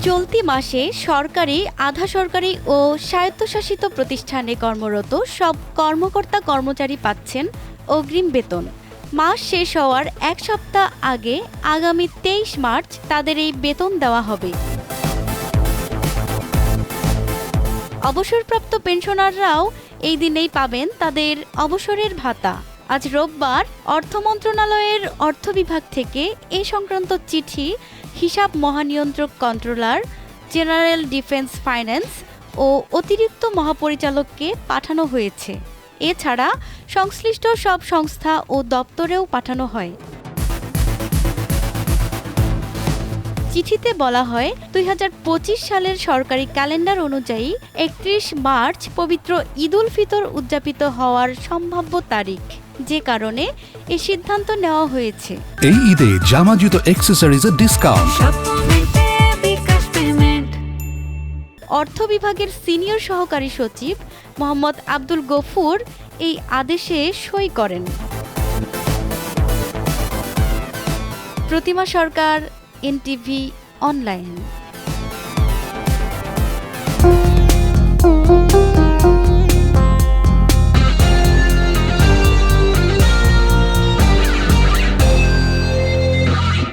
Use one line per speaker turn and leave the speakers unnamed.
চলতি মাসে সরকারি, আধা সরকারি ও স্বায়ত্তশাসিত প্রতিষ্ঠানে কর্মরত সব কর্মকর্তা কর্মচারী পাচ্ছেন অগ্রিম বেতন। মাস শেষ হওয়ার এক সপ্তাহ আগে আগামী ২৩ মার্চ তাদের এই বেতন দেওয়া হবে। অবসরপ্রাপ্ত পেনশনাররাও এই দিনেই পাবেন তাদের অবসরের ভাতা। আজ রোববার অর্থ মন্ত্রণালয়ের অর্থ বিভাগ থেকে এ সংক্রান্ত চিঠি হিসাব মহানিয়ন্ত্রক কন্ট্রোলার জেনারেল ডিফেন্স ফাইন্যান্স ও অতিরিক্ত মহাপরিচালককে পাঠানো হয়েছে। এছাড়া সংশ্লিষ্ট সব সংস্থা ও দপ্তরেও পাঠানো হয়। চিঠিতে বলা হয় ২০২৫ সালের সরকারি ক্যালেন্ডার অনুযায়ী ৩১ মার্চ পবিত্র ঈদ উল ফিতর উদযাপিত হওয়ার সম্ভাব্য তারিখ, যে কারণে এই সিদ্ধান্ত নেওয়া হয়েছে।
এই ঈদে জামা জুতো অ্যাকসেসরিজের ডিসকাউন্ট।
অর্থ বিভাগের সিনিয়র সহকারী সচিব মোহাম্মদ আব্দুল গফুর এই আদেশে সই করেন। প্রতিমা সরকার, এনটিভি অনলাইন।